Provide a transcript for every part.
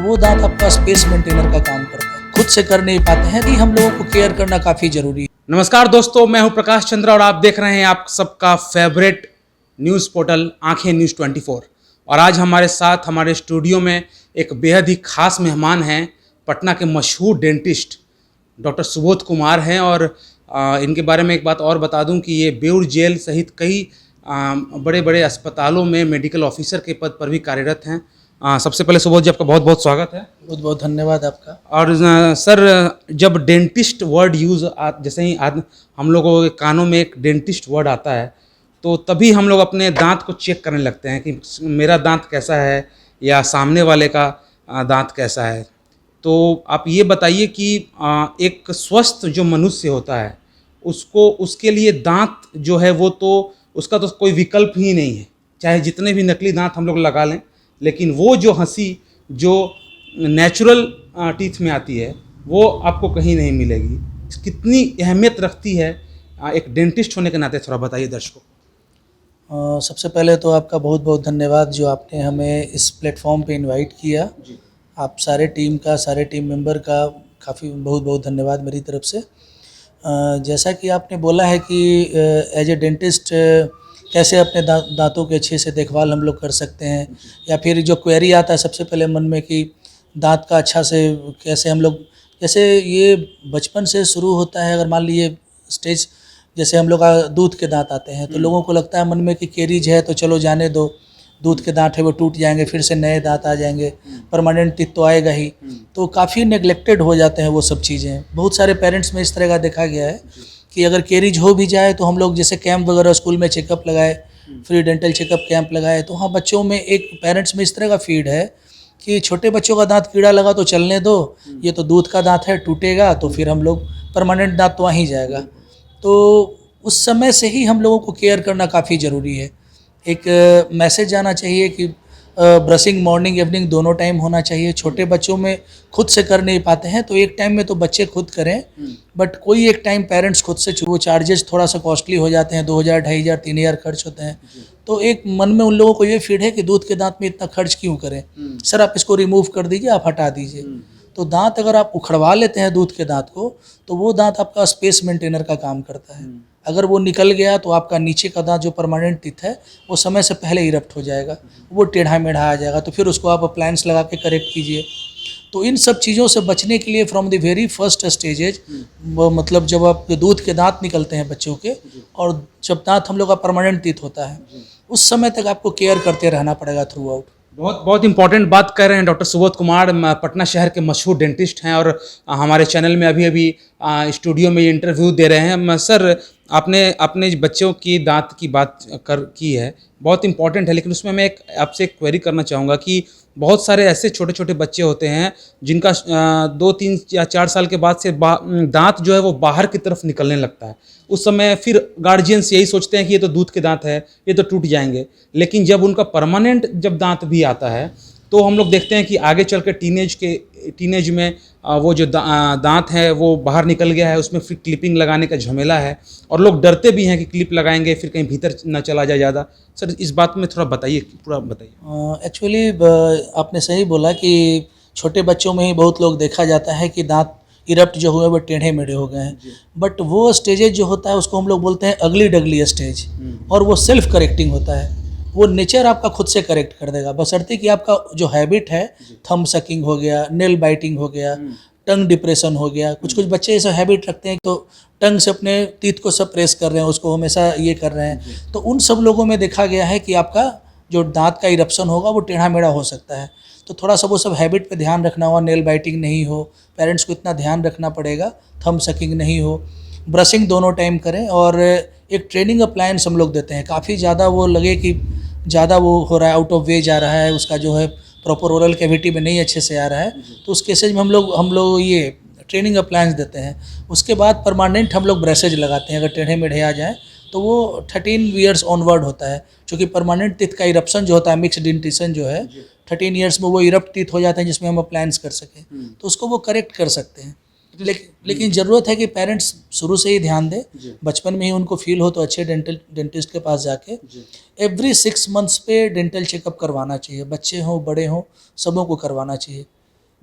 वो दांत आपका स्पेस मेंटेनर का काम करता है। खुद से कर नहीं पाते हैं, कि हम लोगों को केयर करना काफ़ी ज़रूरी है। नमस्कार दोस्तों, मैं हूं प्रकाश चंद्रा और आप देख रहे हैं आप सबका फेवरेट न्यूज़ पोर्टल आंखें न्यूज़ 24। और आज हमारे साथ हमारे स्टूडियो में एक बेहद ही खास मेहमान हैं, पटना के मशहूर डेंटिस्ट डॉक्टर सुबोध कुमार हैं। और इनके बारे में एक बात और बता दूं कि ये बेउर जेल सहित कई बड़े बड़े अस्पतालों में मेडिकल ऑफिसर के पद पर भी कार्यरत हैं। सबसे पहले सुबोध जी, आपका बहुत बहुत स्वागत है। बहुत बहुत धन्यवाद आपका। और सर, जब डेंटिस्ट वर्ड जैसे ही हम लोगों के कानों में एक डेंटिस्ट वर्ड आता है तो तभी हम लोग अपने दांत को चेक करने लगते हैं कि मेरा दांत कैसा है या सामने वाले का दांत कैसा है। तो आप ये बताइए कि एक स्वस्थ जो मनुष्य होता है उसको उसके लिए दांत जो है वो तो उसका तो कोई विकल्प ही नहीं है, चाहे जितने भी नकली दांत हम लोग लगा लें, लेकिन वो जो हंसी जो नेचुरल टीथ में आती है वो आपको कहीं नहीं मिलेगी। कितनी अहमियत रखती है एक डेंटिस्ट होने के नाते, थोड़ा बताइए दर्शकों। सबसे पहले तो आपका बहुत बहुत धन्यवाद जो आपने हमें इस प्लेटफॉर्म पे इनवाइट किया। आप सारे टीम मेंबर का काफ़ी बहुत बहुत धन्यवाद मेरी तरफ से। जैसा कि आपने बोला है कि एज ए डेंटिस्ट कैसे अपने दांतों के अच्छे से देखभाल हम लोग कर सकते हैं, या फिर जो क्वेरी आता है सबसे पहले मन में कि दांत का अच्छा से कैसे हम लोग, जैसे ये बचपन से शुरू होता है। अगर मान लीजिए स्टेज, जैसे हम लोग का दूध के दांत आते हैं तो लोगों को लगता है मन में कि कैरीज है तो चलो जाने दो, दूध के दांत है वो टूट जाएंगे, फिर से नए दांत आ जाएंगे, परमानेंट टीथ तो आएगा ही। तो काफ़ी नेग्लेक्टेड हो जाते हैं वो सब चीज़ें। बहुत सारे पेरेंट्स में इस तरह का देखा गया है कि अगर कैरीज हो भी जाए तो हम लोग जैसे कैंप वगैरह स्कूल में चेकअप लगाए, फ्री डेंटल चेकअप कैंप लगाए, तो हाँ बच्चों में एक पेरेंट्स में इस तरह का फीड है कि छोटे बच्चों का दांत कीड़ा लगा तो चलने दो, ये तो दूध का दांत है, टूटेगा तो फिर हम लोग परमानेंट दांत तो वहीं जाएगा। तो उस समय से ही हम लोगों को केयर करना काफ़ी ज़रूरी है। एक मैसेज जाना चाहिए कि ब्रशिंग मॉर्निंग इवनिंग दोनों टाइम होना चाहिए। छोटे बच्चों में खुद से कर नहीं पाते हैं तो एक टाइम में तो बच्चे खुद करें, बट कोई एक टाइम पेरेंट्स खुद से, वो चार्जेस थोड़ा सा कॉस्टली हो जाते हैं, 2000, 2500, 3000 खर्च होते हैं। तो एक मन में उन लोगों को ये फीड है कि दूध के दांत में इतना खर्च क्यों करें, सर आप इसको रिमूव कर दीजिए, आप हटा दीजिए। तो दांत अगर आप उखड़वा लेते हैं दूध के दांत को, तो वो दांत आपका स्पेस मेंटेनर का काम करता है। अगर वो निकल गया तो आपका नीचे का दांत जो परमानेंट टीथ है वो समय से पहले इरप्ट हो जाएगा, वो टेढ़ा मेढ़ा आ जाएगा, तो फिर उसको आप अप्लायंस लगा के करेक्ट कीजिए। तो इन सब चीज़ों से बचने के लिए from the very first stages, मतलब जब आप दूध के दांत निकलते हैं बच्चों के, और जब दांत हम लोग का परमानेंट टीथ होता है, उस समय तक आपको केयर करते रहना पड़ेगा थ्रू आउट। बहुत बहुत इंपॉर्टेंट बात कर रहे हैं डॉक्टर सुबोध कुमार, पटना शहर के मशहूर डेंटिस्ट हैं और हमारे चैनल में अभी अभी स्टूडियो में इंटरव्यू दे रहे हैं। सर, आपने अपने बच्चों की दांत की बात की है, बहुत इंपॉर्टेंट है, लेकिन उसमें मैं आपसे एक क्वेरी करना चाहूँगा कि बहुत सारे ऐसे छोटे छोटे बच्चे होते हैं जिनका 2, 3 या 4 साल के बाद से दांत जो है वो बाहर की तरफ निकलने लगता है। उस समय फिर गार्जियंस यही सोचते हैं कि ये तो दूध के दांत है, ये तो टूट जाएंगे। लेकिन जब उनका परमानेंट जब दांत भी आता है तो हम लोग देखते हैं कि आगे चल के टीनेज में वो जो दांत है वो बाहर निकल गया है, उसमें फिर क्लिपिंग लगाने का झमेला है और लोग डरते भी हैं कि क्लिप लगाएंगे फिर कहीं भीतर ना चला जाए ज़्यादा। सर, इस बात में थोड़ा बताइए, पूरा बताइए। एक्चुअली आपने सही बोला कि छोटे बच्चों में ही बहुत लोग देखा जाता है कि दांत इरप्ट जो हुए वो टेढ़े मेढ़े हो गए हैं, बट वो स्टेजेज जो होता है उसको हम लोग बोलते हैं अगली डगली स्टेज, और वो सेल्फ करेक्टिंग होता है। वो नेचर आपका खुद से करेक्ट कर देगा, बशर्ते कि आपका जो हैबिट है, थंब सकिंग हो गया, नेल बाइटिंग हो गया, टंग डिप्रेशन हो गया। कुछ कुछ बच्चे ऐसा हैबिट रखते हैं तो टंग से अपने टीथ को सब प्रेस कर रहे हैं, उसको हमेशा ये कर रहे हैं। तो उन सब लोगों में देखा गया है कि आपका जो दांत का इरप्शन होगा वो टेढ़ा मेढ़ा हो सकता है। तो थोड़ा सा वो सब हैबिट पे ध्यान रखना होगा, नेल बाइटिंग नहीं हो, पेरेंट्स को इतना ध्यान रखना पड़ेगा, थंब सकिंग नहीं हो, ब्रशिंग दोनों टाइम करें। और एक ट्रेनिंग अप्लायंस हम लोग देते हैं, काफ़ी ज़्यादा वो लगे कि ज़्यादा वो हो रहा है, आउट ऑफ वे जा रहा है, उसका जो है प्रॉपर ओरल कैविटी में नहीं अच्छे से आ रहा है, तो उस केसेज में हम लोग ये ट्रेनिंग अप्लायंस देते हैं। उसके बाद परमानेंट हम लोग ब्रेसेज लगाते हैं, अगर टेढ़े मेढ़े आ जाएँ तो वो 13 ईयर्स ऑनवर्ड होता है, क्योंकि परमानेंट टीथ का इरप्शन जो होता है, मिक्स डेंटिशन जो है, 13 ईयर्स में वो इरप्ट टीथ हो जाते हैं जिसमें हम अप्लायंस कर सकें, तो उसको वो करेक्ट कर सकते हैं। लेकिन ज़रूरत है कि पेरेंट्स शुरू से ही ध्यान दें, बचपन में ही उनको फील हो तो अच्छे डेंटिस्ट के पास जाके एवरी 6 मंथ्स पे डेंटल चेकअप करवाना चाहिए। बच्चे हों बड़े हों सबों को करवाना चाहिए।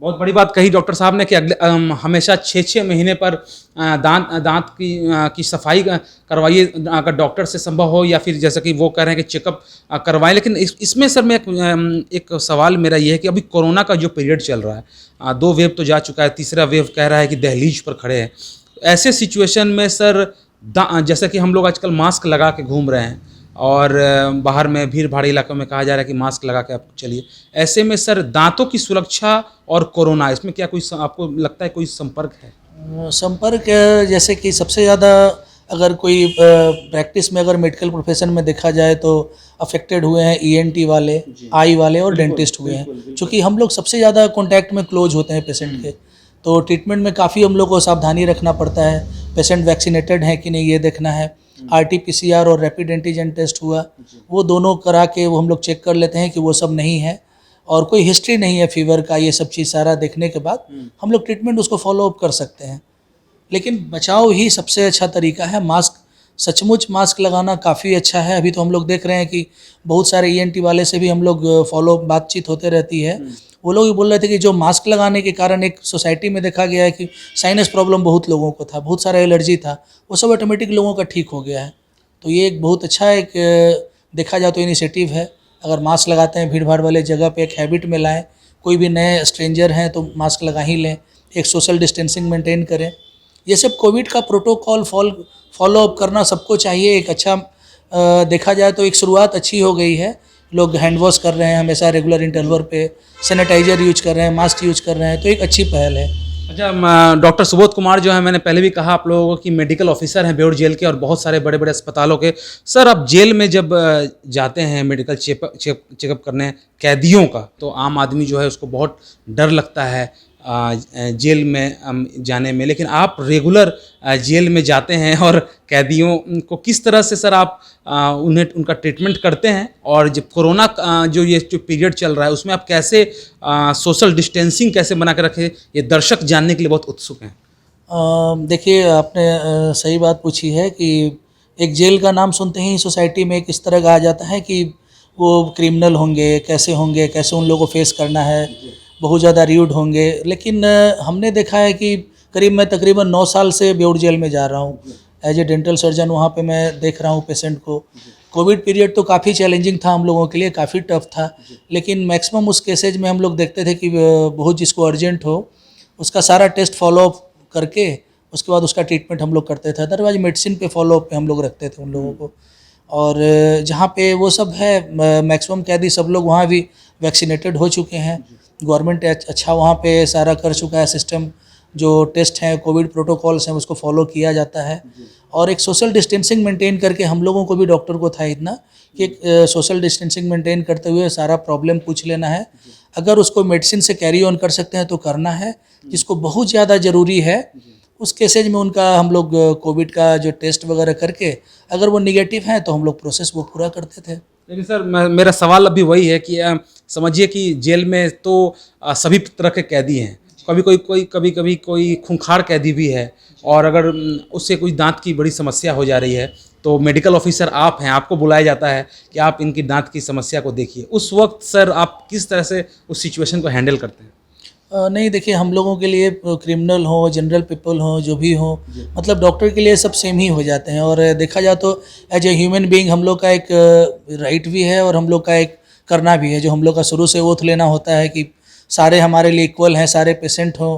बहुत बड़ी बात कही डॉक्टर साहब ने कि अगले हमेशा 6-6 महीने पर दांत की सफाई करवाइए, अगर डॉक्टर से संभव हो, या फिर जैसा कि वो कह रहे हैं कि चेकअप करवाएं। लेकिन इसमें सर मैं एक सवाल मेरा ये है कि अभी कोरोना का जो पीरियड चल रहा है, 2 वेव तो जा चुका है, तीसरा वेव कह रहा है कि दहलीज पर खड़े हैं। ऐसे सिचुएशन में सर जैसा कि हम लोग आजकल मास्क लगा के घूम रहे हैं, और बाहर में भीड़ भाड़ इलाकों में कहा जा रहा है कि मास्क लगा के आप चलिए, ऐसे में सर दांतों की सुरक्षा और कोरोना, इसमें क्या कोई आपको लगता है कोई संपर्क है? संपर्क जैसे कि सबसे ज़्यादा अगर कोई प्रैक्टिस में अगर मेडिकल प्रोफेशन में देखा जाए तो अफेक्टेड हुए हैं ईएनटी वाले, आई वाले और डेंटिस्ट हुए हैं, क्योंकि हम लोग सबसे ज़्यादा कांटेक्ट में क्लोज होते हैं पेशेंट के। तो ट्रीटमेंट में काफ़ी हम लोग को सावधानी रखना पड़ता है, पेशेंट वैक्सीनेटेड है कि नहीं ये देखना है, RT-PCR और रैपिड एंटीजन टेस्ट हुआ, वो दोनों करा के वो हम लोग चेक कर लेते हैं कि वो सब नहीं है और कोई हिस्ट्री नहीं है फीवर का, ये सब चीज़ सारा देखने के बाद हम लोग ट्रीटमेंट उसको फॉलो अप कर सकते हैं। लेकिन बचाव ही सबसे अच्छा तरीका है। मास्क, सचमुच मास्क लगाना काफ़ी अच्छा है। अभी तो हम लोग देख रहे हैं कि बहुत सारे ईएनटी वाले से भी हम लोग फॉलो बातचीत होते रहती है। वो लोग भी बोल रहे थे कि जो मास्क लगाने के कारण एक सोसाइटी में देखा गया है कि साइनस प्रॉब्लम बहुत लोगों को था, बहुत सारा एलर्जी था, वो सब ऑटोमेटिक लोगों का ठीक हो गया है। तो ये एक बहुत अच्छा एक देखा जाए तो इनिशिएटिव है। अगर मास्क लगाते हैं भीड़ भाड़ वाले जगह पे एक हैबिट में लाएं, कोई भी नए स्ट्रेंजर हैं तो मास्क लगा ही लें, एक सोशल डिस्टेंसिंग मेंटेन करें। ये सब कोविड का प्रोटोकॉल फॉलो अप करना सबको चाहिए। एक अच्छा देखा जाए तो एक शुरुआत अच्छी हो गई है। लोग हैंड वॉश कर रहे हैं हमेशा रेगुलर इंटरवल पे, सैनिटाइजर यूज कर रहे हैं, मास्क यूज कर रहे हैं, तो एक अच्छी पहल है। अच्छा, डॉक्टर सुबोध कुमार जो है, मैंने पहले भी कहा आप लोगों को कि मेडिकल ऑफिसर हैं बेऊर जेल के और बहुत सारे बड़े बड़े अस्पतालों के। सर आप जेल में जब जाते हैं मेडिकल चेकअप करने कैदियों का, तो आम आदमी जो है उसको बहुत डर लगता है जेल में जाने में, लेकिन आप रेगुलर जेल में जाते हैं और कैदियों को किस तरह से सर आप उन्हें उनका ट्रीटमेंट करते हैं, और जब कोरोना जो ये जो पीरियड चल रहा है उसमें आप कैसे सोशल डिस्टेंसिंग कैसे बना के रखें, ये दर्शक जानने के लिए बहुत उत्सुक हैं। देखिए आपने सही बात पूछी है कि एक जेल का नाम सुनते ही सोसाइटी में एक इस तरह का आ जाता है कि वो क्रिमिनल होंगे, कैसे उन लोगों को फेस करना है, बहुत ज़्यादा र्यूड होंगे। लेकिन हमने देखा है कि मैं तकरीबन 9 साल से बेऊर जेल में जा रहा हूँ एज ए डेंटल सर्जन। वहाँ पे मैं देख रहा हूँ पेशेंट को। कोविड पीरियड तो काफ़ी चैलेंजिंग था हम लोगों के लिए, काफ़ी टफ था, लेकिन मैक्सिमम उस केसेज में हम लोग देखते थे कि बहुत जिसको अर्जेंट हो उसका सारा टेस्ट फॉलो अप करके उसके बाद उसका ट्रीटमेंट हम लोग करते थे। अदरवाइज मेडिसिन पे फॉलो अप पे हम लोग रखते थे उन लोगों को। और जहाँ पे वो सब है मैक्सिमम कैदी सब लोग वहाँ भी वैक्सीनेटेड हो चुके हैं। गवर्नमेंट अच्छा वहाँ पे सारा कर चुका है सिस्टम, जो टेस्ट हैं कोविड प्रोटोकॉल्स हैं उसको फॉलो किया जाता है। और एक सोशल डिस्टेंसिंग मेंटेन करके हम लोगों को भी डॉक्टर को था इतना कि एक सोशल डिस्टेंसिंग मेंटेन करते हुए सारा प्रॉब्लम पूछ लेना है। अगर उसको मेडिसिन से कैरी ऑन कर सकते हैं तो करना है, जिसको बहुत ज़्यादा ज़रूरी है उस केसेज में उनका हम लोग कोविड का जो टेस्ट वगैरह करके अगर वो निगेटिव हैं तो हम लोग प्रोसेस वो पूरा करते थे। लेकिन सर मेरा सवाल अभी वही है कि समझिए कि जेल में तो सभी तरह के कैदी हैं, कभी कभी कोई खूंखार कैदी भी है, और अगर उससे कोई दांत की बड़ी समस्या हो जा रही है तो मेडिकल ऑफिसर आप हैं, आपको बुलाया जाता है कि आप इनकी दांत की समस्या को देखिए। उस वक्त सर आप किस तरह से उस सिचुएशन को हैंडल करते हैं? नहीं देखिए, हम लोगों के लिए क्रिमिनल हो, जनरल पीपल हो, जो भी हो, मतलब डॉक्टर के लिए सब सेम ही हो जाते हैं। और देखा जाए तो एज ए ह्यूमन बीइंग हम लोग का एक राइट भी है और हम लोग का एक करना भी है, जो हम लोग का शुरू से ओथ लेना होता है कि सारे हमारे लिए इक्वल हैं। सारे पेशेंट हो,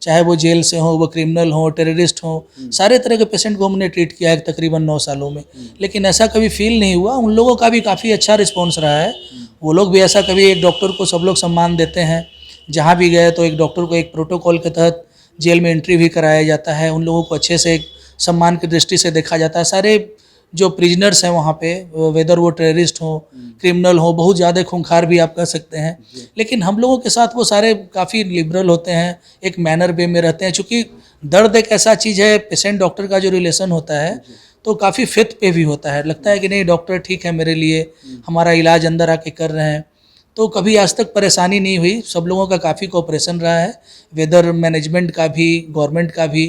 चाहे वो जेल से हो, वो क्रिमिनल हो, टेररिस्ट हो, सारे तरह के पेशेंट को हमने ट्रीट किया है तकरीबन 9 सालों में। लेकिन ऐसा कभी फील नहीं हुआ, उन लोगों का भी काफ़ी अच्छा रिस्पॉन्स रहा है। वो लोग भी ऐसा कभी, एक डॉक्टर को सब लोग सम्मान देते हैं, जहाँ भी गए तो एक डॉक्टर को एक प्रोटोकॉल के तहत जेल में एंट्री भी कराया जाता है। उन लोगों को अच्छे से एक सम्मान की दृष्टि से देखा जाता है। सारे जो प्रिजनर्स हैं वहाँ पे, वेदर वो टेररिस्ट हो, क्रिमिनल हो, बहुत ज़्यादा खूंखार भी आप कह सकते हैं, लेकिन हम लोगों के साथ वो सारे काफ़ी लिबरल होते हैं, एक मैनर वे में रहते हैं। चूँकि दर्द एक ऐसा चीज़ है, पेशेंट डॉक्टर का जो रिलेशन होता है तो काफ़ी फेथ पे भी होता है। लगता है कि नहीं डॉक्टर ठीक है मेरे लिए, हमारा इलाज अंदर आके कर रहे हैं। तो कभी आज तक परेशानी नहीं हुई, सब लोगों का काफ़ी कोऑपरेशन रहा है, वेदर मैनेजमेंट का भी, गवर्नमेंट का भी,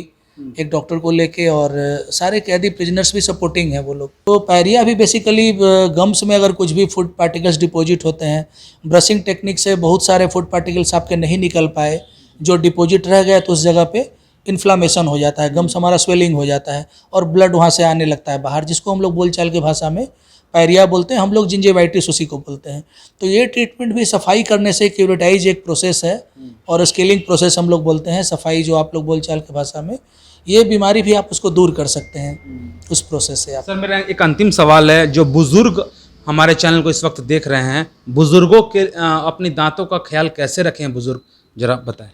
एक डॉक्टर को लेके। और सारे कैदी प्रिजनर्स भी सपोर्टिंग है वो लोग। तो पायरिया भी बेसिकली गम्स में अगर कुछ भी फूड पार्टिकल्स डिपॉजिट होते हैं, ब्रशिंग टेक्निक से बहुत सारे फूड पार्टिकल्स आपके नहीं निकल पाए, जो डिपॉजिट रह गया तो उस जगह पे इन्फ्लामेशन हो जाता है, गम्स हमारा स्वेलिंग हो जाता है और ब्लड वहाँ से आने लगता है बाहर, जिसको हम लोग बोलचाल की भाषा में पायरिया बोलते हैं, हम लोग जिंजेवाइटिस उसी को बोलते हैं। तो ये ट्रीटमेंट भी सफाई करने से, क्यूरेटाइज एक प्रोसेस है और स्केलिंग प्रोसेस हम लोग बोलते हैं, सफाई जो आप लोग बोलचाल की भाषा में, ये बीमारी भी आप उसको दूर कर सकते हैं उस प्रोसेस से आप। सर मेरा एक अंतिम सवाल है, जो बुजुर्ग हमारे चैनल को इस वक्त देख रहे हैं, बुजुर्गों के अपनी दांतों का ख्याल कैसे रखें बुजुर्ग, जरा बताएं।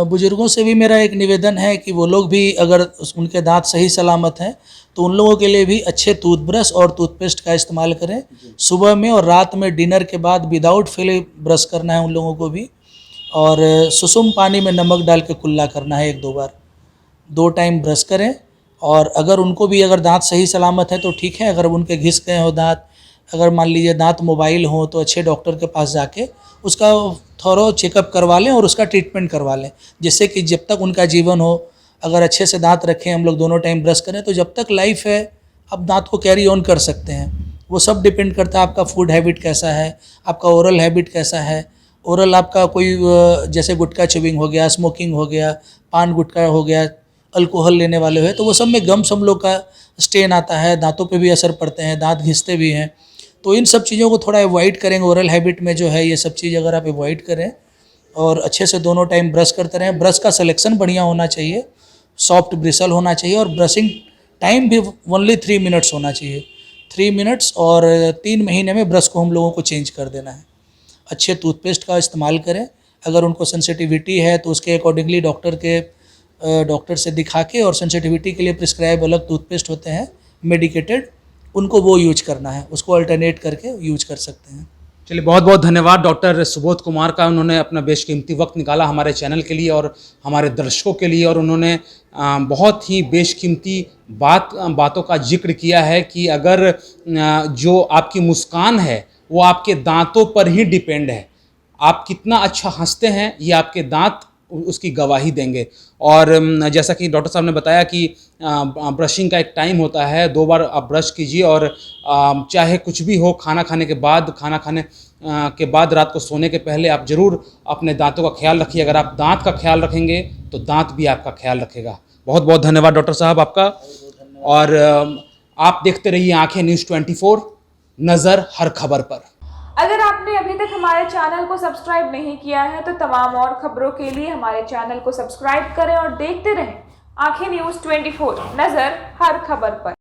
बुजुर्गों से भी मेरा एक निवेदन है कि वो लोग भी अगर उनके दांत सही सलामत हैं तो उन लोगों के लिए भी अच्छे टूथब्रश और टूथपेस्ट का इस्तेमाल करें। सुबह में और रात में डिनर के बाद विदाउट फेल ब्रश करना है उन लोगों को भी, और सुसुम पानी में नमक डाल के कुल्ला करना है 1-2 बार, 2 टाइम ब्रश करें। और अगर उनको भी अगर दांत सही सलामत है तो ठीक है, अगर उनके घिस गए हो दांत, अगर मान लीजिए दांत मोबाइल हो, तो अच्छे डॉक्टर के पास जाके उसका थोरो चेकअप करवा लें और उसका ट्रीटमेंट करवा लें, जिससे कि जब तक उनका जीवन हो, अगर अच्छे से दांत रखें, हम लोग दोनों टाइम ब्रश करें, तो जब तक लाइफ है आप दांत को कैरी ऑन कर सकते हैं। वो सब डिपेंड करता है आपका फूड हैबिट कैसा है, आपका ओरल हैबिट कैसा है। ओरल आपका कोई जैसे गुटखा च्युइंग हो गया, स्मोकिंग हो गया, पान गुटखा हो गया, अल्कोहल लेने वाले हुए, तो वो सब में गम्स हम लोग का स्टेन आता है, दांतों पे भी असर पड़ते हैं, दांत घिसते भी हैं। तो इन सब चीज़ों को थोड़ा अवॉइड करेंगे, ओरल हैबिट में जो है ये सब चीज़ अगर आप अवॉइड करें और अच्छे से दोनों टाइम ब्रश करते रहें। ब्रश का सिलेक्शन बढ़िया होना चाहिए, सॉफ्ट ब्रिसल होना चाहिए, और ब्रशिंग टाइम भी ओनली 3 मिनट्स होना चाहिए, 3 मिनट्स, और 3 महीने में ब्रश को हम लोगों को चेंज कर देना है। अच्छे टूथपेस्ट का इस्तेमाल करें, अगर उनको सेंसिटिविटी है तो उसके अकॉर्डिंगली डॉक्टर से दिखा के, और सेंसिटिविटी के लिए प्रिस्क्राइब अलग टूथपेस्ट होते हैं मेडिकेटेड, उनको वो यूज करना है, उसको अल्टरनेट करके यूज कर सकते हैं। चलिए बहुत बहुत धन्यवाद डॉक्टर सुबोध कुमार का, उन्होंने अपना बेशकीमती वक्त निकाला हमारे चैनल के लिए और हमारे दर्शकों के लिए, और उन्होंने बहुत ही बेशकीमती बातों का जिक्र किया है कि अगर जो आपकी मुस्कान है वो आपके दांतों पर ही डिपेंड है। आप कितना अच्छा हंसते हैं ये आपके दांत उसकी गवाही देंगे। और जैसा कि डॉक्टर साहब ने बताया कि ब्रशिंग का एक टाइम होता है, 2 बार आप ब्रश कीजिए, और चाहे कुछ भी हो, खाना खाने के बाद, खाना खाने के बाद, रात को सोने के पहले आप ज़रूर अपने दांतों का ख्याल रखिए। अगर आप दांत का ख्याल रखेंगे तो दांत भी आपका ख्याल रखेगा। बहुत बहुत धन्यवाद डॉक्टर साहब आपका। और आप देखते रहिए आंखें न्यूज़ 24, नज़र हर खबर पर। अगर आपने अभी तक हमारे चैनल को सब्सक्राइब नहीं किया है तो तमाम और खबरों के लिए हमारे चैनल को सब्सक्राइब करें और देखते रहें आंखें न्यूज़ 24, नज़र हर खबर पर।